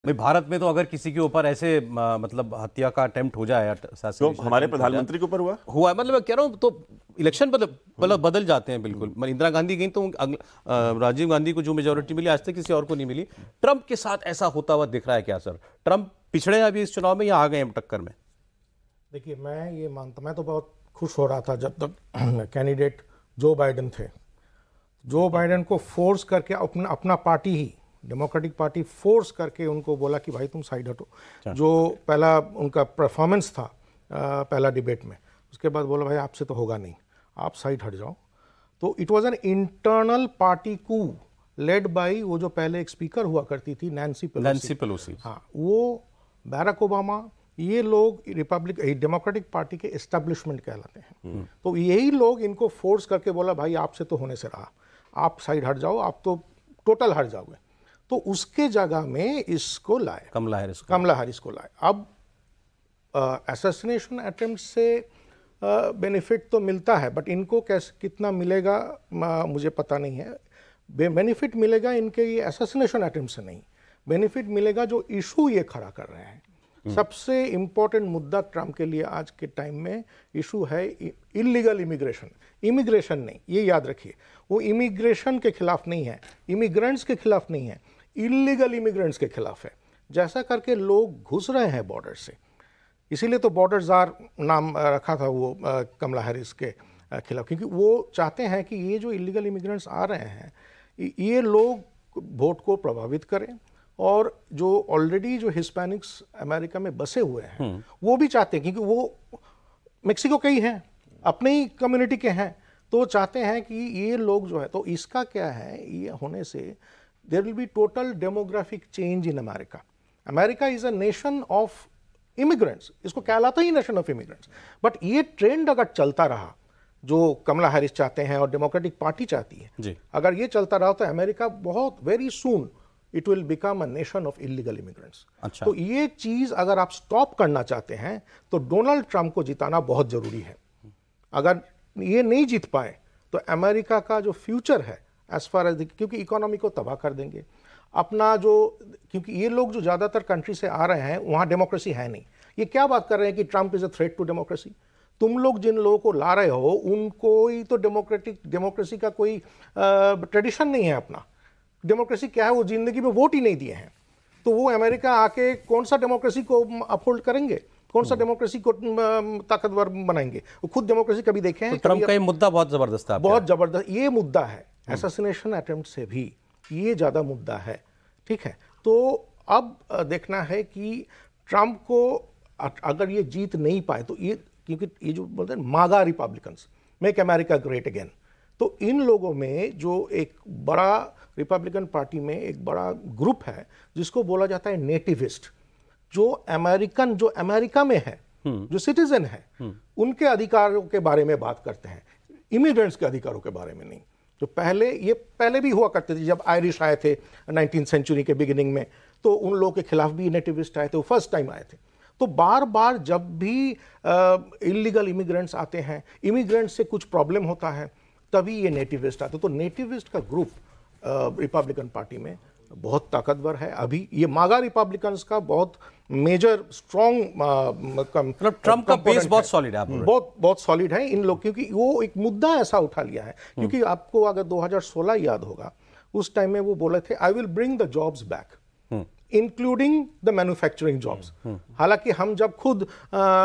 भाई भारत में तो अगर किसी के ऊपर ऐसे मतलब हत्या का अटेम्प्ट हो जाए तो हमारे प्रधानमंत्री के ऊपर हुआ है, मतलब मैं कह रहा हूँ तो इलेक्शन बदल जाते हैं बिल्कुल। मतलब इंदिरा गांधी गई तो राजीव गांधी को जो मेजोरिटी मिली आज तक किसी और को नहीं मिली। ट्रंप के साथ ऐसा होता हुआ दिख रहा है क्या सर? ट्रंप पिछड़े हैं अभी इस चुनाव में या आ गए हैं टक्कर में? देखिए, मैं ये मानता, मैं तो बहुत खुश हो रहा था जब तक कैंडिडेट जो बाइडेन थे। जो बाइडेन को फोर्स करके अपना पार्टी ही डेमोक्रेटिक पार्टी फोर्स करके उनको बोला कि भाई तुम साइड हटो। जो पहला उनका परफॉर्मेंस था पहला डिबेट में, उसके बाद बोला भाई आपसे तो होगा नहीं, आप साइड हट जाओ। तो it was an internal party coup led by वो जो पहले एक स्पीकर हुआ करती थी नैन्सी पेलोसी। हाँ, वो बैरक ओबामा, ये लोग डेमोक्रेटिक पार्टी के एस्टेब्लिशमेंट कहलाते हैं। तो यही लोग इनको फोर्स करके बोला भाई आपसे तो होने से रहा, आप साइड हट जाओ, आप तो टोटल हट जाओगे। तो उसके जगह में इसको लाए, कमला हैरिस को लाए। अब असैसिनेशन अटेम्प्ट से बेनिफिट तो मिलता है, बट इनको कैसे कितना मिलेगा मुझे पता नहीं है। बेनिफिट मिलेगा इनके ये असैसिनेशन अटेम्प्ट से नहीं, बेनिफिट मिलेगा जो इशू ये खड़ा कर रहे हैं। सबसे इंपॉर्टेंट मुद्दा ट्रंप के लिए आज के टाइम में इशू है इलीगल इमिग्रेशन नहीं, ये याद रखिए। वो इमिग्रेशन के खिलाफ नहीं है, इमिग्रेंट्स के खिलाफ नहीं है, इलीगल इमिग्रेंट्स के खिलाफ है। जैसा करके लोग घुस रहे हैं बॉर्डर से, इसीलिए तो बॉर्डर जार नाम रखा था वो कमला हैरिस के खिलाफ, क्योंकि वो चाहते हैं कि ये जो इलीगल इमिग्रेंट्स आ रहे हैं ये लोग वोट को प्रभावित करें, और जो ऑलरेडी जो हिस्पैनिक्स अमेरिका में बसे हुए हैं वो भी चाहते हैं, क्योंकि वो मेक्सिको के ही हैं, अपने ही कम्युनिटी के हैं, तो चाहते हैं कि ये लोग जो है। तो इसका क्या है, ये होने से there will be total demographic change in America. America is a nation of immigrants, इसको कहलाता ही नेशन ऑफ इमिग्रेंट्स। बट ये ट्रेंड अगर चलता रहा जो कमला हैरिस चाहते हैं और डेमोक्रेटिक पार्टी चाहती है जी, अगर ये चलता रहा तो अमेरिका बहुत very soon it will become a nation of illegal immigrants. अच्छा। तो ये चीज अगर आप स्टॉप करना चाहते हैं तो डोनाल्ड ट्रंप को जिताना बहुत जरूरी है। अगर ये नहीं जीत पाए तो अमेरिका का जो फ्यूचर है एज फार एज, क्योंकि इकोनॉमी को तबाह कर देंगे अपना जो, क्योंकि ये लोग जो ज़्यादातर कंट्री से आ रहे हैं वहाँ डेमोक्रेसी है नहीं। ये क्या बात कर रहे हैं कि Trump is a threat to democracy? तुम लोग जिन लोगों को ला रहे हो उनको ही तो डेमोक्रेसी का कोई ट्रेडिशन नहीं है। अपना डेमोक्रेसी क्या है, वो जिंदगी में वोट ही नहीं दिए हैं, तो वो अमेरिका आके कौन सा डेमोक्रेसी को अपहोल्ड करेंगे, कौन सा डेमोक्रेसी को ताकतवर बनाएंगे? वो खुद डेमोक्रेसी कभी देखे हैं? तो ट्रंप का ये मुद्दा बहुत जबरदस्त है, बहुत जबरदस्त ये मुद्दा है। असैसिनेशन अटेम्प्ट से भी ये ज्यादा मुद्दा है, ठीक है। तो अब देखना है कि ट्रंप को अगर ये जीत नहीं पाए तो ये, क्योंकि ये जो बोलते हैं मागा Republicans, make America great again, तो इन लोगों में जो एक बड़ा रिपब्लिकन पार्टी में एक बड़ा ग्रुप है जिसको बोला जाता है नेटिविस्ट, जो अमेरिका में है, जो सिटीजन है, उनके अधिकारों के बारे में बात करते हैं, इमिग्रेंट्स के अधिकारों के बारे में नहीं। जो पहले भी हुआ करते थे, जब आयरिश आए थे 19th सेंचुरी के बिगिनिंग में, तो उन लोगों के खिलाफ भी नेटिविस्ट आए थे, वो फर्स्ट टाइम आए थे। तो बार बार जब भी इलीगल इमिग्रेंट्स आते हैं, इमिग्रेंट्स से कुछ प्रॉब्लम होता है, तभी ये नेटिविस्ट आते। तो नेटिविस्ट का ग्रुप रिपब्लिकन पार्टी में बहुत ताकतवर है। अभी ये मागा रिपब्लिकन्स का बहुत मेजर स्ट्रॉन्ग, मतलब ट्रंप का बेस बहुत सॉलिड है, बहुत सॉलिड है इन लोग, क्योंकि वो एक मुद्दा ऐसा उठा लिया है। क्योंकि आपको अगर 2016 याद होगा, उस टाइम में वो बोले थे I will bring the jobs back including the manufacturing jobs. हालांकि हम जब खुद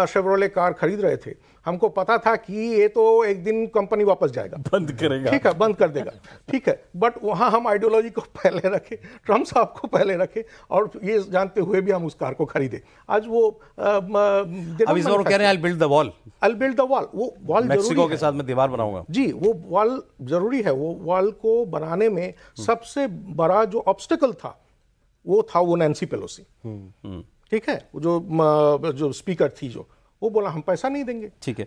शेवरोले कार खरीद रहे थे, हमको पता था कि ये तो एक दिन कंपनी वापस जाएगा, बंद करेगा, ठीक है, बंद कर देगा, ठीक है। बट वहाँ हम आइडियोलॉजी को पहले रखे, ट्रंप साहब को पहले रखे, और ये जानते हुए भी हम उस कार को खरीदे। आज वो अब इस बार कह रहे हैं आई बिल्ड द वॉल, वो वॉल मेक्सिको के साथ मैं दीवार बनाऊंगा जी। वो वॉल जरूरी है। वो वॉल को बनाने में सबसे बड़ा जो ऑब्स्टिकल था वो नैन्सी पेलोसी, ठीक है, जो स्पीकर थी, जो वो बोला हम पैसा नहीं देंगे, ठीक है।